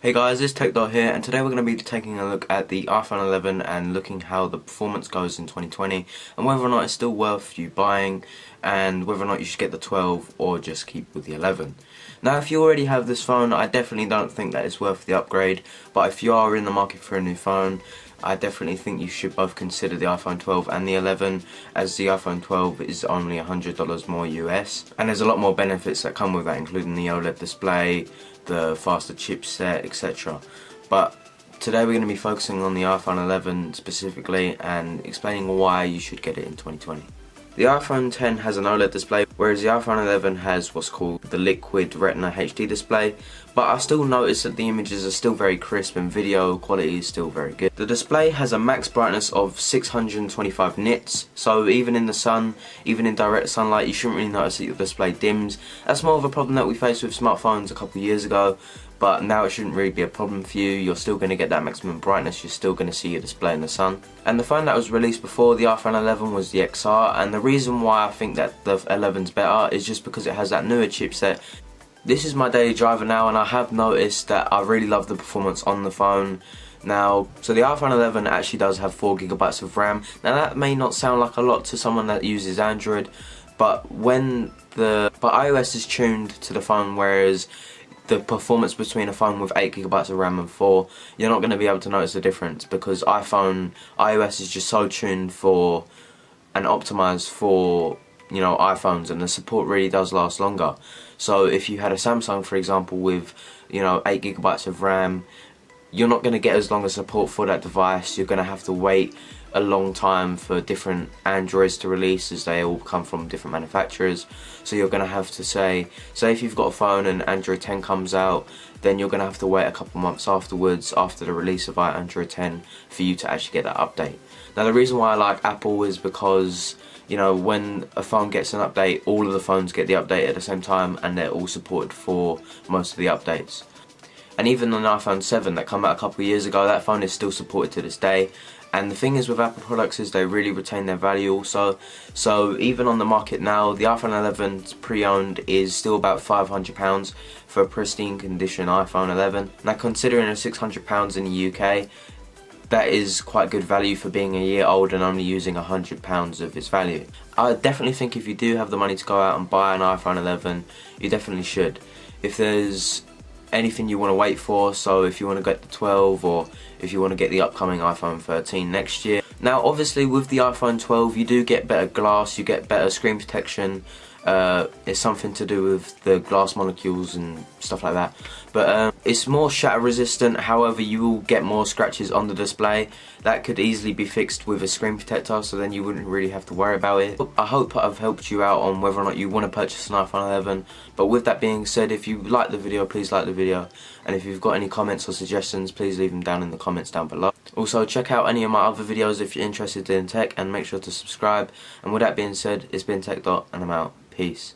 Hey guys, it's TechDot here, and today we're going to be taking a look at the iPhone 11 and looking how the performance goes in 2020 and whether or not it's still worth you buying and whether or not you should get the 12 or just keep with the 11. Now, if you already have this phone, I definitely don't think that it's worth the upgrade, but if you are in the market for a new phone, I definitely think you should both consider the iPhone 12 and the 11, as the iPhone 12 is only $100 more US, and there's a lot more benefits that come with that, including the OLED display, the faster chipset, etc. But today we're going to be focusing on the iPhone 11 specifically and explaining why you should get it in 2020. The iPhone 10 has an OLED display, whereas the iPhone 11 has what's called the Liquid Retina HD display, but I still notice that the images are still very crisp and video quality is still very good. The display has a max brightness of 625 nits, so even in the sun, even in direct sunlight, you shouldn't really notice that your display dims. That's more of a problem that we faced with smartphones a couple of years ago, but now it shouldn't really be a problem for you. You're still going to get that maximum brightness, you're still going to see your display in the sun. And the phone that was released before the iPhone 11 was the XR, and the reason why I think that the 11's better is just because it has that newer chipset. This is my daily driver now, and I have noticed that I really love the performance on the phone. Now, so the iPhone 11 actually does have 4GB of RAM. Now that may not sound like a lot to someone that uses Android, but iOS is tuned to the phone, whereas the performance between a phone with 8GB of RAM and 4, you're not going to be able to notice the difference, because iOS is just so tuned for and optimized for, you know, iPhones, and the support really does last longer. So if you had a Samsung, for example, with, you know, 8GB of RAM, you're not going to get as long a support for that device. You're going to have to wait a long time for different Androids to release, as they all come from different manufacturers. So you're going to have to say if you've got a phone and Android 10 comes out, then you're going to have to wait a couple months afterwards, after the release of Android 10, for you to actually get that update. Now, the reason why I like Apple is because, you know, when a phone gets an update, all of the phones get the update at the same time, and they're all supported for most of the updates. And even on the iPhone 7 that came out a couple of years ago, that phone is still supported to this day. And the thing is with Apple products is they really retain their value also. So even on the market now, the iPhone 11 pre-owned is still about £500 for a pristine condition iPhone 11. Now, considering it's £600 in the UK, that is quite good value for being a year old and only using £100 of its value. I definitely think if you do have the money to go out and buy an iPhone 11, you definitely should. If there's anything you want to wait for, so if you want to get the 12 or if you want to get the upcoming iPhone 13 next year. Now, obviously with the iPhone 12 you do get better glass, you get better screen protection. It's something to do with the glass molecules and stuff like that, but it's more shatter resistant. However, you will get more scratches on the display. That could easily be fixed with a screen protector, so then you wouldn't really have to worry about it. I hope I've helped you out on whether or not you want to purchase an iPhone 11. But with that being said, if you like the video, please like the video, and if you've got any comments or suggestions, please leave them down in the comments down below. Also, check out any of my other videos if you're interested in tech, and make sure to subscribe. And with that being said, it's been TechDot, and I'm out. Peace.